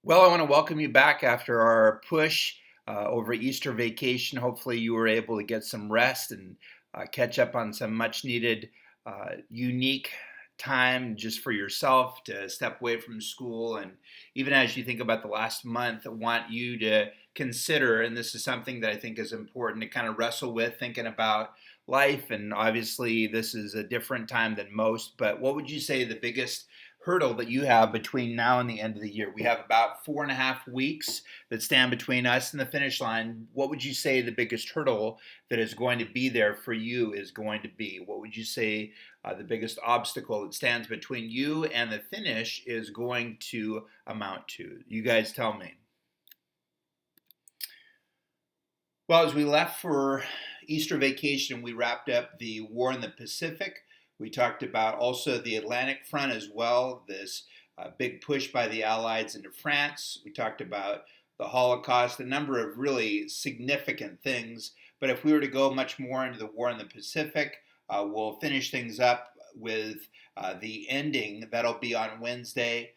Well, I want to welcome you back after our push over Easter vacation. Hopefully, you were able to get some rest and catch up on some much needed, unique time just for yourself to step away from school. And even as you think about the last month, I want you to consider, and this is something that I think is important to kind of wrestle with, thinking about life. And obviously, this is a different time than most, but what would you say the biggest hurdle that you have between now and the end of the year? We have about 4.5 weeks that stand between us and the finish line. What would you say the biggest hurdle that is going to be there for you is going to be? What would you say the biggest obstacle that stands between you and the finish is going to amount to? You guys tell me. Well, as we left for Easter vacation, we wrapped up the war in the Pacific. We talked about also the Atlantic front as well, this big push by the Allies into France. We talked about the Holocaust, a number of really significant things. But if we were to go much more into the war in the Pacific, we'll finish things up with the ending. That'll be on Wednesday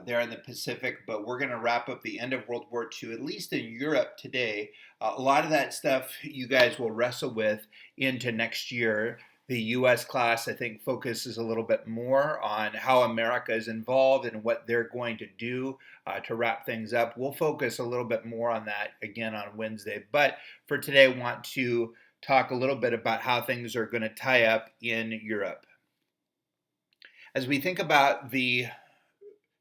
there in the Pacific, but we're going to wrap up the end of World War II, at least in Europe today. A lot of that stuff you guys will wrestle with into next year. The US class, I think, focuses a little bit more on how America is involved and what they're going to do to wrap things up. We'll focus a little bit more on that again on Wednesday. But for today, I want to talk a little bit about how things are going to tie up in Europe. As we think about the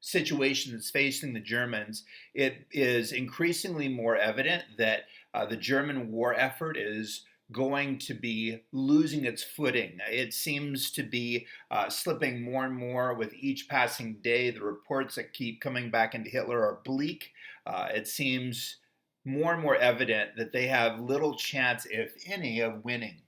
situation that's facing the Germans, it is increasingly more evident that the German war effort is going to be losing its footing. It seems to be slipping more and more with each passing day. The reports that keep coming back into Hitler are bleak. It seems more and more evident that they have little chance, if any, of winning.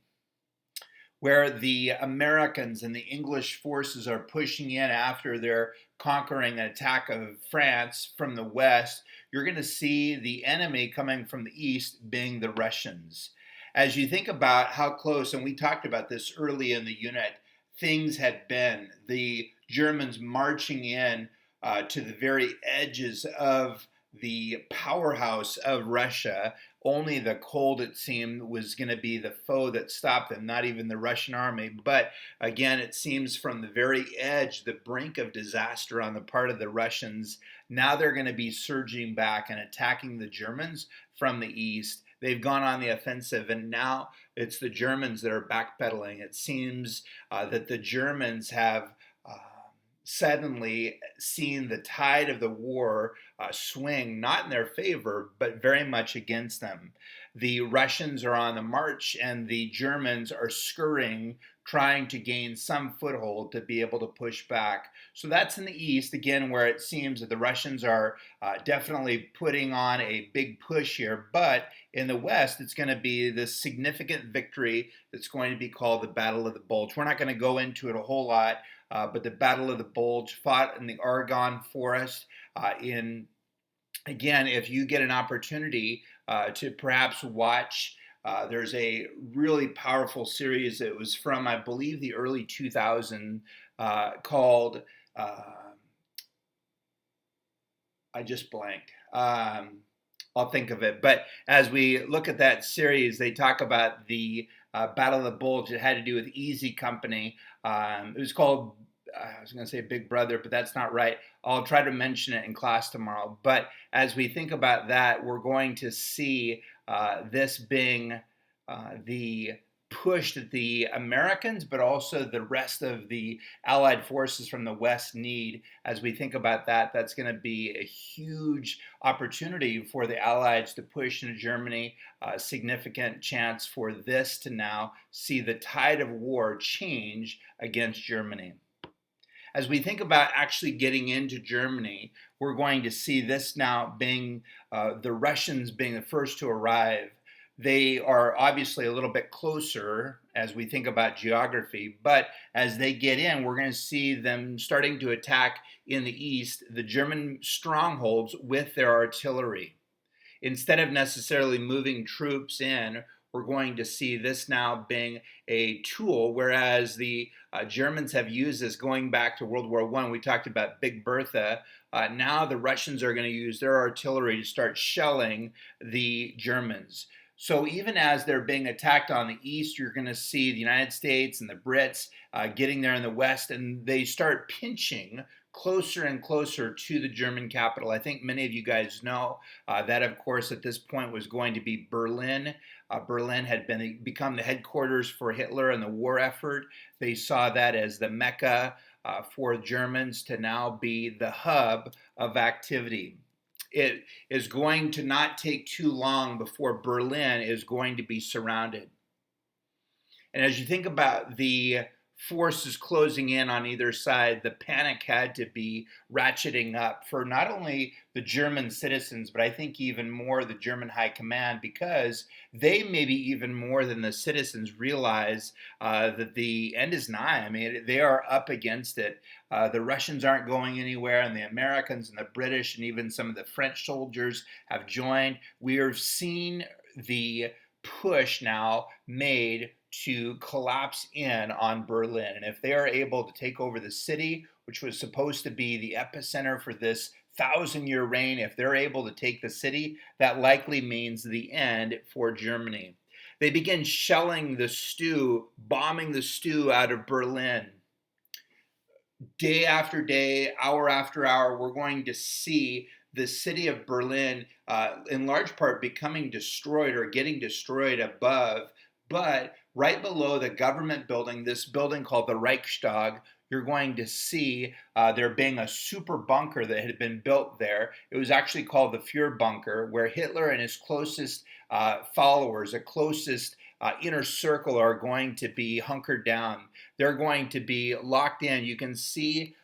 Where the Americans and the English forces are pushing in after they're conquering an attack of France from the west, you're going to see the enemy coming from the east being the Russians. As you think about how close, and we talked about this early in the unit, things had been, the Germans marching in to the very edges of the powerhouse of Russia. Only the cold, it seemed, was going to be the foe that stopped them, not even the Russian army. But again, it seems from the very edge, the brink of disaster on the part of the Russians, now they're going to be surging back and attacking the Germans from the east. They've gone on the offensive, and now it's the Germans that are backpedaling. It seems that the Germans have suddenly seen the tide of the war swing, not in their favor, but very much against them. The Russians are on the march, and the Germans are scurrying, trying to gain some foothold to be able to push back. So that's in the east, again, where it seems that the Russians are definitely putting on a big push here. But in the west, it's going to be this significant victory that's going to be called the Battle of the Bulge. We're not going to go into it a whole lot. But the Battle of the Bulge fought in the Argonne Forest. Again, if you get an opportunity to perhaps watch, there's a really powerful series. It was from, I believe, the early 2000s called, I just blanked. I'll think of it. But as we look at that series, they talk about the Battle of the Bulge. It had to do with Easy Company. It was called, I was going to say Big Brother, but that's not right. I'll try to mention it in class tomorrow. But as we think about that, we're going to see this being the push that the Americans, but also the rest of the Allied forces from the West need. As we think about that, that's going to be a huge opportunity for the Allies to push into Germany. A significant chance for this to now see the tide of war change against Germany. As we think about actually getting into Germany, we're going to see this now being the Russians being the first to arrive. They are obviously a little bit closer as we think about geography, but as they get in, we're going to see them starting to attack in the east the German strongholds with their artillery. Instead of necessarily moving troops in, we're going to see this now being a tool, whereas the Germans have used this going back to World War I. We talked about Big Bertha. Now the Russians are going to use their artillery to start shelling the Germans. So even as they're being attacked on the east, you're going to see the United States and the Brits getting there in the west, and they start pinching closer and closer to the German capital. I think many of you guys know that, of course, at this point was going to be Berlin. Berlin had become the headquarters for Hitler and the war effort. They saw that as the Mecca for Germans to now be the hub of activity. It is going to not take too long before Berlin is going to be surrounded. And as you think about the forces closing in on either side, the panic had to be ratcheting up for not only the German citizens, but I think even more the German high command, because they maybe even more than the citizens realize that the end is nigh. I mean, they are up against it. The Russians aren't going anywhere, and the Americans and the British and even some of the French soldiers have joined. We have seen the push now made to collapse in on Berlin. And if they are able to take over the city, which was supposed to be the epicenter for this 1,000-year reign, if they're able to take the city, that likely means the end for Germany. They begin shelling the stew, bombing the stew out of Berlin. Day after day, hour after hour, we're going to see the city of Berlin, in large part, becoming destroyed or getting destroyed above. But right below the government building, this building called the Reichstag, you're going to see there being a super bunker that had been built there. It was actually called the Fuhrer bunker, where Hitler and his closest followers, the closest inner circle, are going to be hunkered down. They're going to be locked in. You can see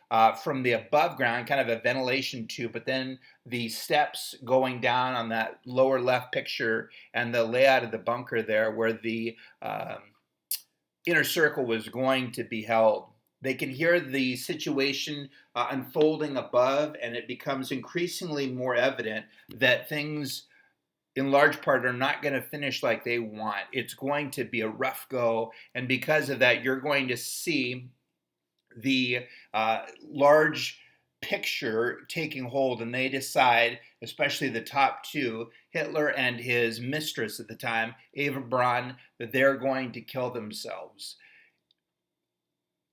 from the above ground kind of a ventilation tube, but then the steps going down on that lower left picture and the layout of the bunker there where the inner circle was going to be held. They can hear the situation unfolding above, and it becomes increasingly more evident that things in large part are not going to finish like they want. It's going to be a rough go, and because of that, you're going to see the large picture taking hold, and they decide, especially the top two, Hitler and his mistress at the time, Eva Braun, that they're going to kill themselves.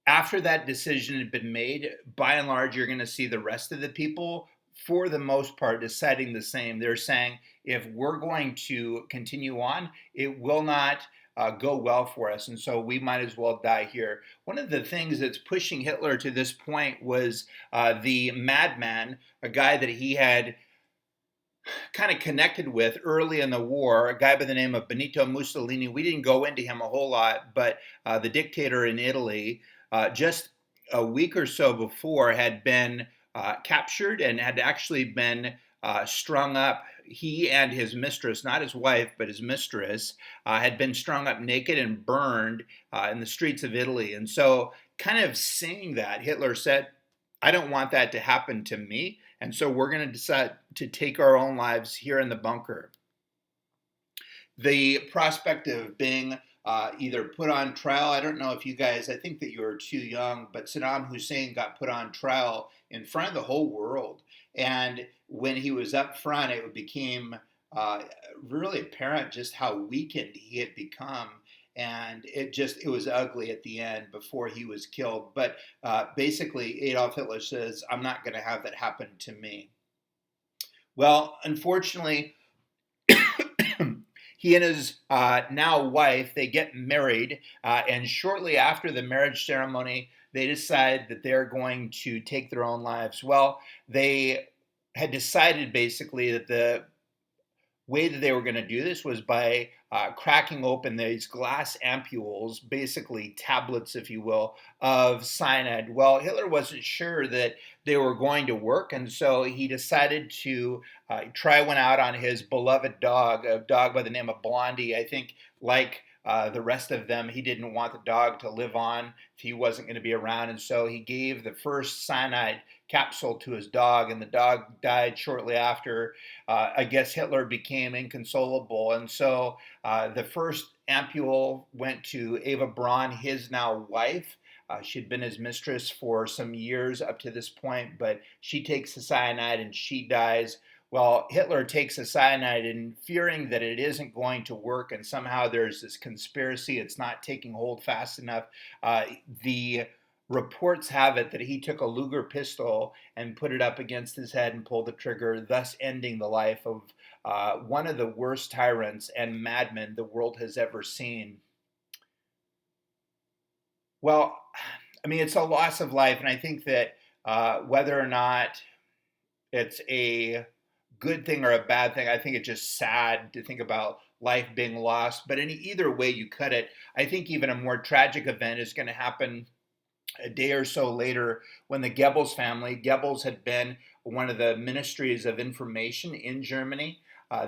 After that decision had been made, by and large, you're going to see the rest of the people, for the most part, deciding the same. They're saying, if we're going to continue on, it will not go well for us, and so we might as well die here. One of the things that's pushing Hitler to this point was the madman, a guy that he had kind of connected with early in the war, a guy by the name of Benito Mussolini. We didn't go into him a whole lot, but the dictator in Italy, just a week or so before, had been captured and had actually been strung up. He and his mistress, not his wife, but his mistress, had been strung up naked and burned in the streets of Italy. And so, kind of seeing that, Hitler said, I don't want that to happen to me. And so we're going to decide to take our own lives here in the bunker. The prospect of being either put on trial, I don't know if you guys, I think that you were too young, but Saddam Hussein got put on trial in front of the whole world. And when he was up front, it became really apparent just how weakened he had become. And it was ugly at the end before he was killed. But basically, Adolf Hitler says, I'm not going to have that happen to me. Well, unfortunately, he and his now wife, they get married. And shortly after the marriage ceremony, they decide that they're going to take their own lives. Well, they had decided basically that the way that they were going to do this was by cracking open these glass ampules, basically tablets, if you will, of cyanide. Well, Hitler wasn't sure that they were going to work, and so he decided to try one out on his beloved dog, a dog by the name of Blondie. I think, like The rest of them, he didn't want the dog to live on if he wasn't going to be around. And so he gave the first cyanide capsule to his dog, and the dog died shortly after. I guess Hitler became inconsolable. And so the first ampule went to Eva Braun, his now wife. She'd been his mistress for some years up to this point, but she takes the cyanide and she dies. Well, Hitler takes the cyanide and fearing that it isn't going to work and somehow there's this conspiracy, it's not taking hold fast enough. The reports have it that he took a Luger pistol and put it up against his head and pulled the trigger, thus ending the life of one of the worst tyrants and madmen the world has ever seen. Well, I mean, it's a loss of life, and I think that whether or not it's a good thing or a bad thing, I think it's just sad to think about life being lost. But in either way you cut it, I think even a more tragic event is going to happen a day or so later when the Goebbels family, Goebbels had been one of the ministries of information in Germany.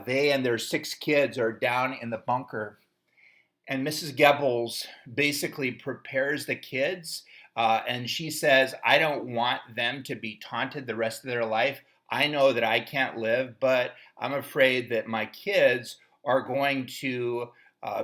They and their 6 kids are down in the bunker, and Mrs. Goebbels basically prepares the kids, and she says, I don't want them to be taunted the rest of their life. I know that I can't live, but I'm afraid that my kids are going to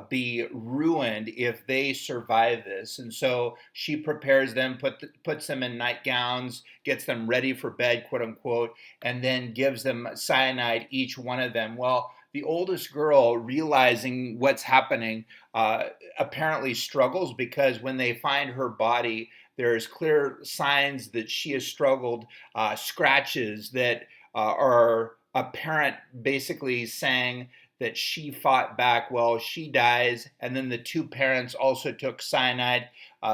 be ruined if they survive this. And so she prepares them, puts them in nightgowns, gets them ready for bed, quote unquote, and then gives them cyanide, each one of them. Well, the oldest girl, realizing what's happening, apparently struggles because when they find her body, there's clear signs that she has struggled, scratches that are apparent, basically saying that she fought back. Well, she dies, and then the 2 parents also took cyanide.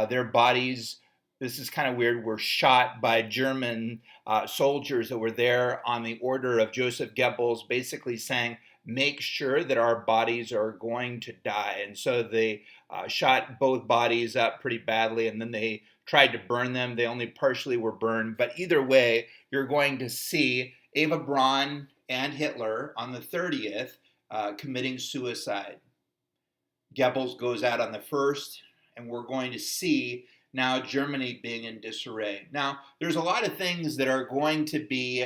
Their bodies, this is kind of weird, were shot by German soldiers that were there on the order of Joseph Goebbels, basically saying, make sure that our bodies are going to die. And so they shot both bodies up pretty badly, and then they tried to burn them. They only partially were burned. But either way, you're going to see Eva Braun and Hitler on the 30th committing suicide. Goebbels goes out on the 1st, and we're going to see now Germany being in disarray. Now, there's a lot of things that are going to be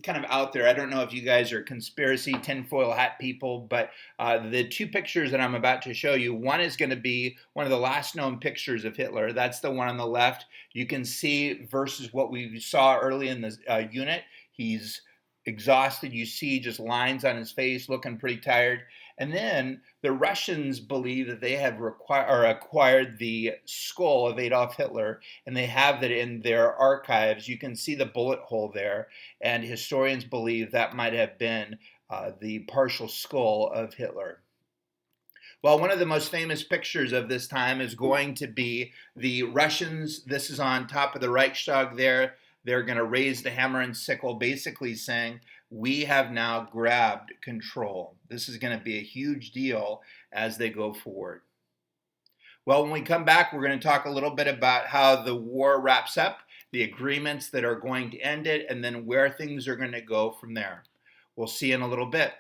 kind of out there. I don't know if you guys are conspiracy tinfoil hat people, but the 2 pictures that I'm about to show you, one is going to be one of the last known pictures of Hitler. That's the one on the left. You can see versus what we saw early in the unit. He's exhausted. You see just lines on his face, looking pretty tired. And then the Russians believe that they have acquired the skull of Adolf Hitler, and they have that in their archives. You can see the bullet hole there, and historians believe that might have been the partial skull of Hitler. Well, one of the most famous pictures of this time is going to be the Russians. This is on top of the Reichstag there. They're going to raise the hammer and sickle, basically saying, we have now grabbed control. This is going to be a huge deal as they go forward. Well, when we come back, we're going to talk a little bit about how the war wraps up, the agreements that are going to end it, and then where things are going to go from there. We'll see you in a little bit.